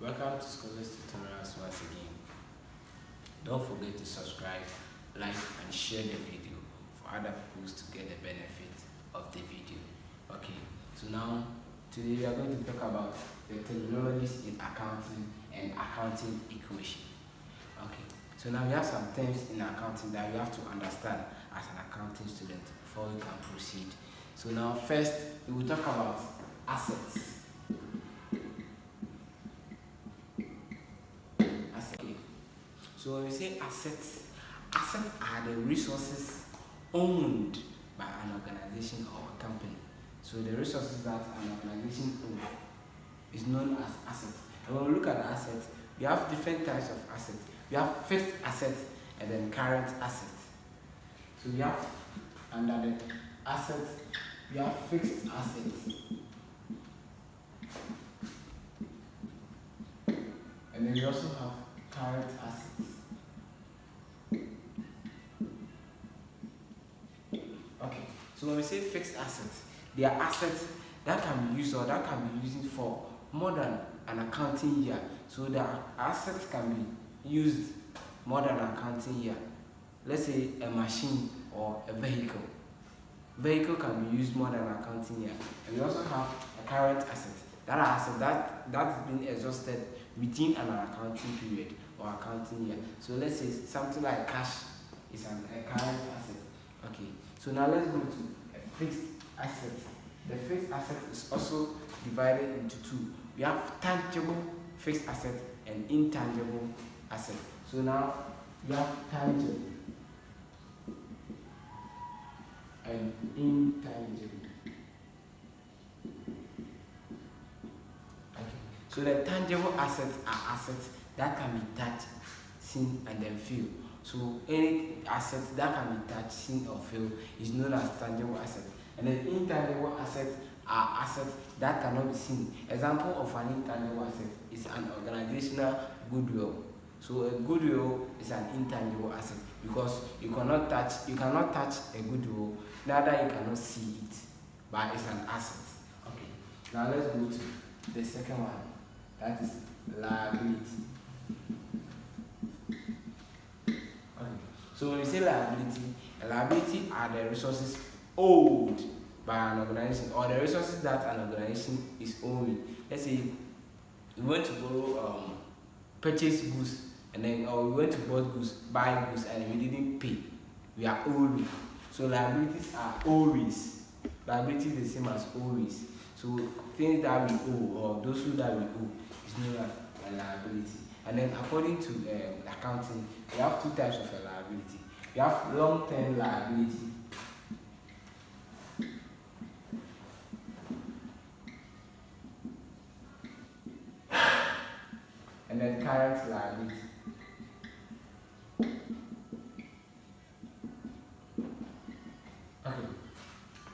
Welcome to Scholars Tutorials once again. Don't forget to subscribe, like and share the video for other people to get the benefit of the video. Okay, so now today we are going to talk about the terminologies in accounting and accounting equation. Okay, so now we have some terms in accounting that you have to understand as an accounting student before you can proceed. So now first we will talk about assets. So when we say assets, assets are the resources owned by an organization or a company. So the resources that an organization owns is known as assets. And when we look at assets, we have different types of assets. We have fixed assets and then current assets. So we have under the assets, we have fixed assets. And then we also have current assets. Okay, so when we say fixed assets, they are assets that can be used or that can be used for more than an accounting year. So the assets can be used more than an accounting year. Let's say a machine or a vehicle. Vehicle can be used more than an accounting year. And we also have a current asset. That asset that's been exhausted within an accounting period or accounting year. So let's say something like cash is a current asset. Okay, so now let's go to a fixed asset. The fixed asset is also divided into two. We have tangible fixed asset and intangible asset. So now we have tangible and intangible. Okay. So the tangible assets are assets that can be touched, seen, and then feel. So any asset that can be touched, seen, or feel is known as tangible asset. And then intangible assets are assets that cannot be seen. Example of an intangible asset is an organizational goodwill. So a goodwill is an intangible asset because you cannot touch a goodwill, neither you cannot see it, but it's an asset. Okay. Now let's go to the second one. That is liability. So when we say liability are the resources owed by an organization or the resources that an organization is owing. Let's say we went to borrow, purchase goods, and then or we went to buy goods, and we didn't pay. We are owing. So liabilities are always. Liability is the same as always. So things that we owe or those who that we owe is known as a liability. And then according to accounting, we have two types of liability. We have long-term liability and then current liability.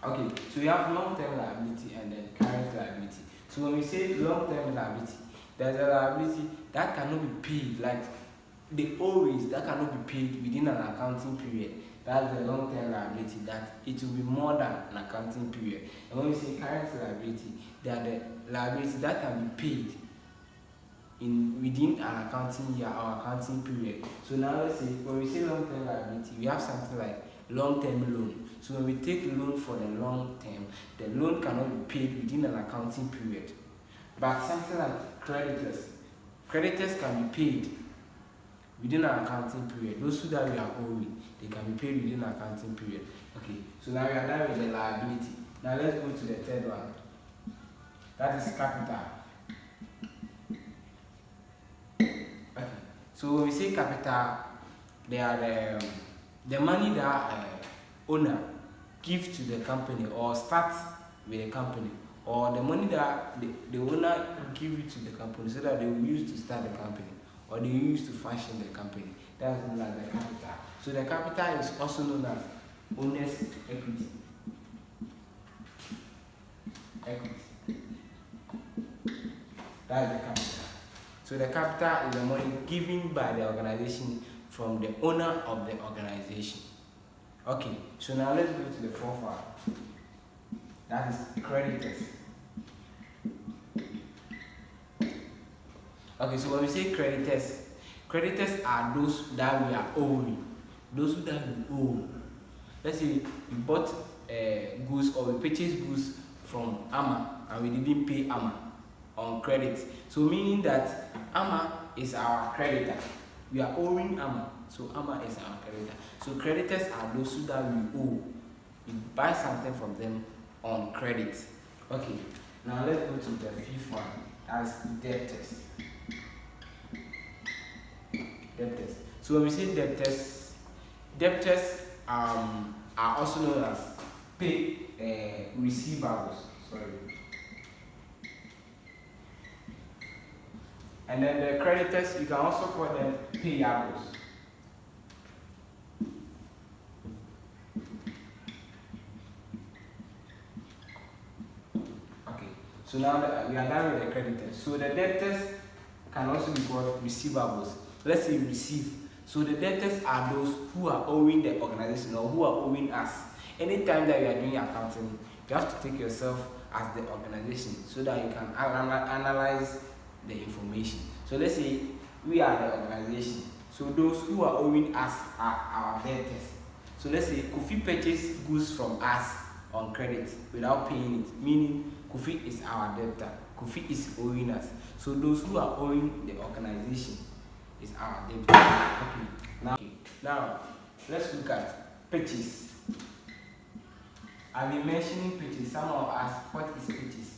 Okay, so we have long-term liability and then current liability. So when we say long-term liability, there's a liability that cannot be paid, like the always that cannot be paid within an accounting period. That's the long-term liability, that it will be more than an accounting period. And when we say current liability, they are the liability that can be paid within an accounting year or accounting period. So now let's say when we say long-term liability, we have something like long-term loan. So when we take a loan for the long term, the loan cannot be paid within an accounting period. But something like creditors can be paid within an accounting period. Those who that we are owing, they can be paid within an accounting period. Okay, so now we are done with the liability. Now let's go to the third one. That is capital. Okay, so when we say capital, they are the money that owner gives to the company or starts with the company, or the money that the owner give it to the company so that they will use to start the company or they use to function the company. That's known as the capital. So the capital is also known as owner's equity. That's the capital. So the capital is the money given by the organization from the owner of the organization. Okay, so now let's go to the fourth one. That is creditors. Okay, so when we say creditors are those that we are owing, those that we owe. Let's say we bought goods or we purchased goods from Ama and we didn't pay Ama on credit. So meaning that Ama is our creditor. We are owing Ama. So Ama is our creditor. So creditors are those that we owe. We buy something from them on credit. Okay. Now let's go to the fifth one. That's debtors. Debtors. So when we say debtors are also known as receivables. Sorry. And then the creditors, you can also call them payables. Okay, so now we are done with the creditors. So the debtors can also be called receivables. Let's say receive. So the debtors are those who are owing the organization or who are owing us. Anytime that you are doing accounting, you have to take yourself as the organization so that you can analyze the information. So let's say we are the organization. So those who are owing us are our debtors. So let's say Kofi purchased goods from us on credit without paying it, meaning Kofi is our debtor. Kofi is owing us. So those who are owing the organization is our debtor. Okay. Now let's look at purchase. I've been mentioning purchase. Someone will ask, what is purchase?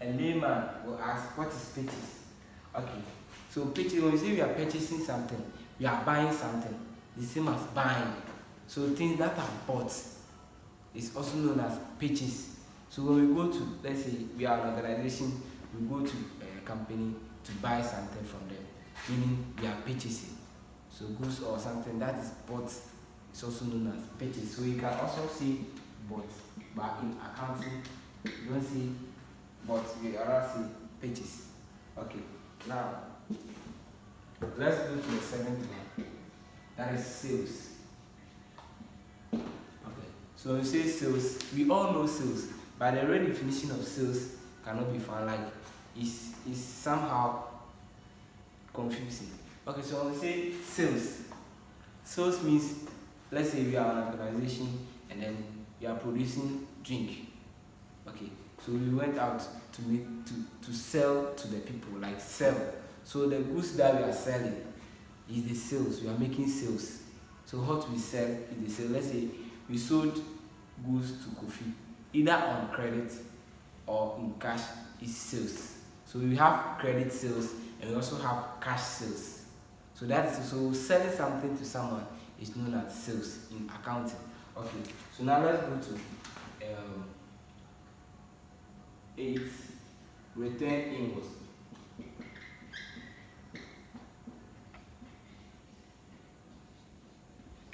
A layman will ask, what is purchase? Okay. So purchase, when we say we are purchasing something, we are buying something. The same as buying. So things that are bought is also known as purchase. So when we go to, let's say we are an organization, we go to a company to buy something from them, meaning we are purchasing. So goods or something that is bought is also known as purchase. So you can also say bought, but in accounting you don't say bought, we rather say purchase. Okay, now let's go to the seventh one, that is sales. Okay, so when we say sales, we all know sales, but the real definition of sales cannot be found. Like is somehow confusing. Okay, so when we say sales means, let's say we are an organization and then we are producing drink. Okay, so we went out to sell to the people, like sell. So the goods that we are selling is the sales. We are making sales. So what we sell is the sale. Let's say we sold goods to Kofi, either on credit or in cash, is sales. So we have credit sales and we also have cash sales. So so selling something to someone is known as sales in accounting. Okay, so now let's go to 8, return invoice.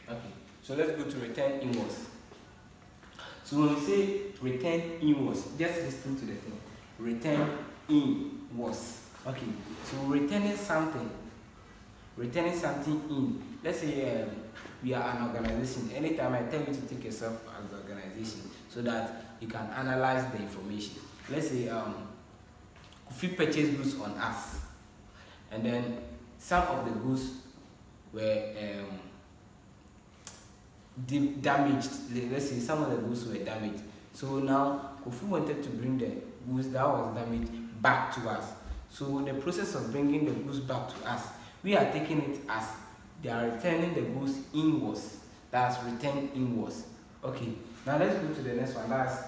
Okay, so let's go to return invoice. So when we say return invoice, just listen to the thing. Return invoice. Okay, so returning something in. Let's say we are an organization. Anytime I tell you to take yourself as the organization so that you can analyze the information. Let's say Kofi purchased goods on us, and then some of the goods were damaged. Let's say some of the goods were damaged. So now Kofi wanted to bring the goods that was damaged back to us. So the process of bringing the goods back to us, we are taking it as they are returning the goods inwards. That's return inwards. Okay, now let's go to the next one. That's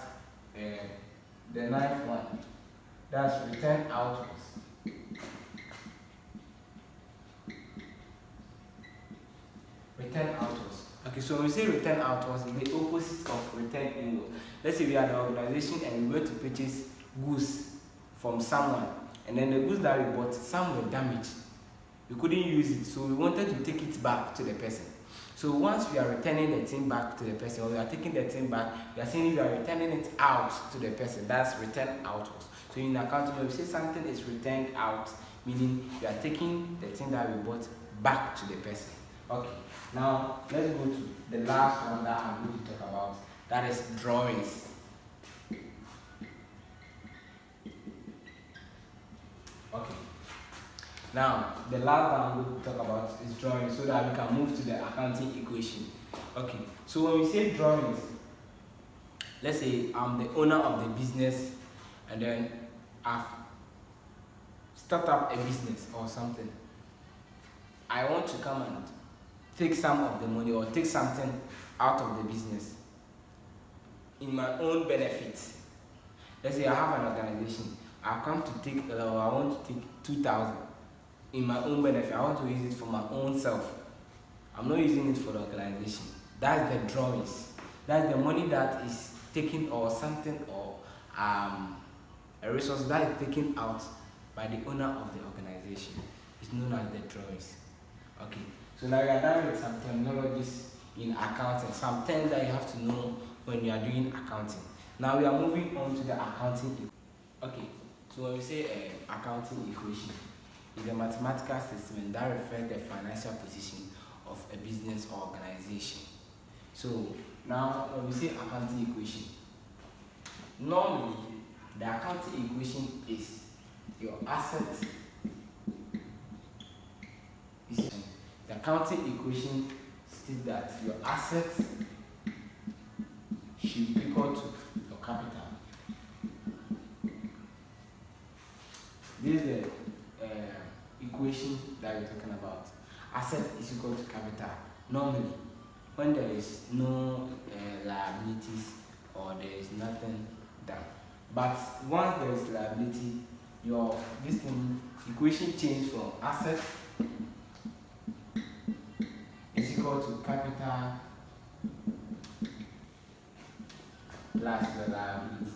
the ninth one. That's return outwards. Return outwards. Okay, so when we say return outwards, it's the opposite of return inwards. Let's say we are an organization and we went to purchase goods from someone, and then the goods that we bought, some were damaged. We couldn't use it, so we wanted to take it back to the person. So once we are returning the thing back to the person, or we are taking the thing back, we are saying we are returning it out to the person. That's return outwards. So in accounting, when we say something is returned out, meaning we are taking the thing that we bought back to the person. Okay, now let's go to the last one that I'm going to talk about. That is drawings. Okay, Now, the last one I'm going to talk about is drawing, so that we can move to the accounting equation. Okay, so when we say drawings, let's say I'm the owner of the business, and then I've start up a business or something. I want to come and take some of the money or take something out of the business in my own benefit. Let's say I have an organization. I come to take, I want to take 2,000 in my own benefit. I want to use it for my own self. I'm not using it for the organization. That's the drawings. That's the money that is taken, or something, or a resource that is taken out by the owner of the organization. It's known as the drawings. Okay, so now we are done with some terminologies in accounting, some terms that you have to know when you are doing accounting. Now we are moving on to the accounting. Okay, so when we say accounting equation, it's a mathematical statement that reflects the financial position of a business or organization. So now when we say accounting equation, normally the accounting equation is your asset. The accounting equation states that your assets should be equal to your capital. This is the equation that we're talking about. Asset is equal to capital. Normally, when there is no liabilities or there is nothing done. But once there is liability, your equation changes from asset is equal to capital plus the liability.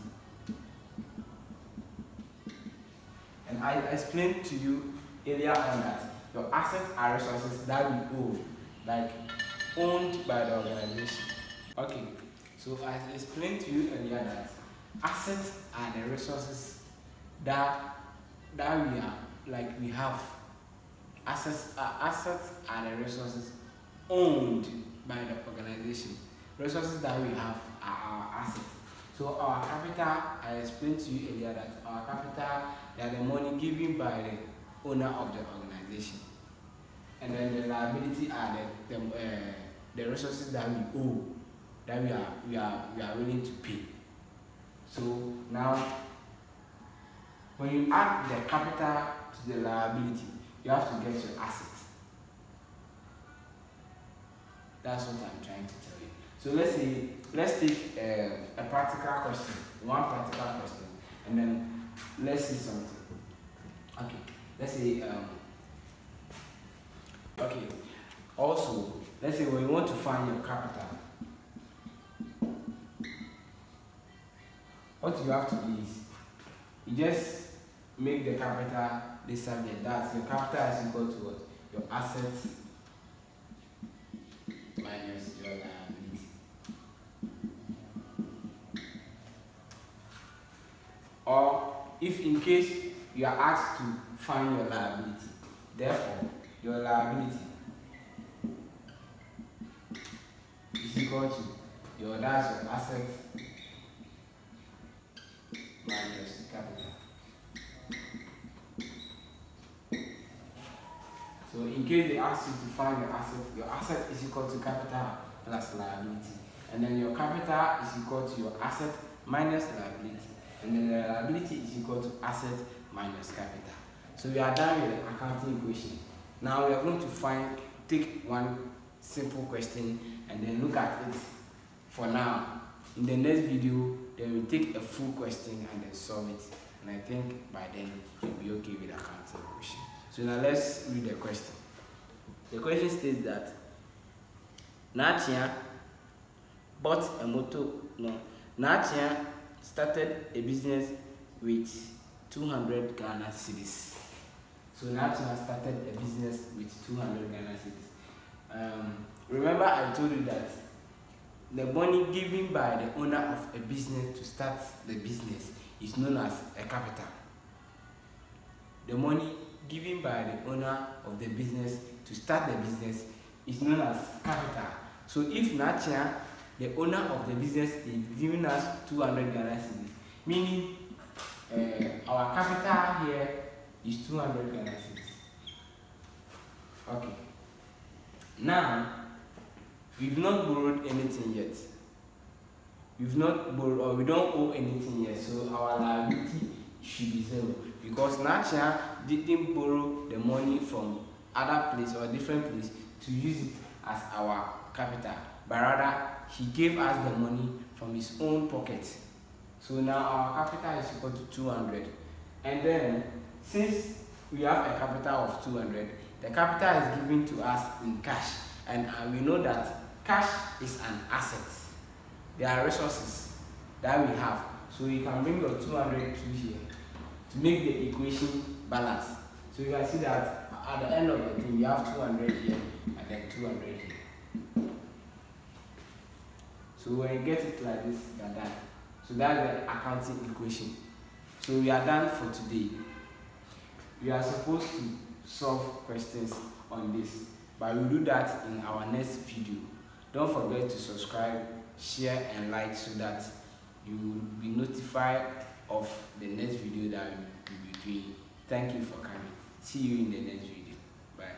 And I explained to you earlier on that your assets are resources that we own, like owned by the organization. Okay, so I explained to you earlier that assets are the resources that we are, like we have. Assets are the resources owned by the organization. Resources that we have are our assets. So our capital, I explained to you earlier that our capital, they are the money given by the owner of the organization. And then the liability are the resources that we owe, that we are willing to pay. So now, when you add the capital to the liability, you have to get your assets. That's what I'm trying to tell you. So let's take a practical question, one practical question, and then let's see something. Okay, let's say okay. Also, let's say when you want to find your capital, what you have to do is you just make the capital the subject. That's your capital is equal to what? Your assets minus your liability. Or if in case you are asked to find your liability, therefore your liability is equal to your assets minus capital. So in case they ask you to find your asset is equal to capital plus liability. And then your capital is equal to your asset minus liability. And then the liability is equal to asset minus capital. So we are done with the accounting equation. Now we are going to take one simple question and then look at it for now. In the next video, then we'll take a full question and then solve it. And I think by then you'll be okay with the accounting equation. So now let's read the question. The question states that Nachia bought a motor. No, Nachia started a business with 200 Ghana cedis. So Nachia started a business with 200 Ghana cedis. Remember I told you that the money given by the owner of a business to start the business is known as a capital. The money given by the owner of the business to start the business is known as capital. So if Nachia, the owner of the business, is giving us 200 Ghana cedis, meaning our capital here is 200 Ghana cedis. Okay. Now, we've not borrowed anything yet. We've not borrowed, or we don't owe anything yet, so our liability should be zero, because Nacha didn't borrow the money from other place or different place to use it as our capital, but rather he gave us the money from his own pocket. So now our capital is equal to 200, and then since we have a capital of 200, the capital is given to us in cash, and we know that cash is an asset. There are resources that we have, so you can bring your 200 to here to make the equation balance. So you can see that at the end of the thing, you have 200 here and then 200 here. So when you get it like this, you are done. So that's the accounting equation. So we are done for today. We are supposed to solve questions on this, but we'll do that in our next video. Don't forget to subscribe, share and like, so that you will be notified of the next video that we will be doing. Thank you for coming. See you in the next video. Bye.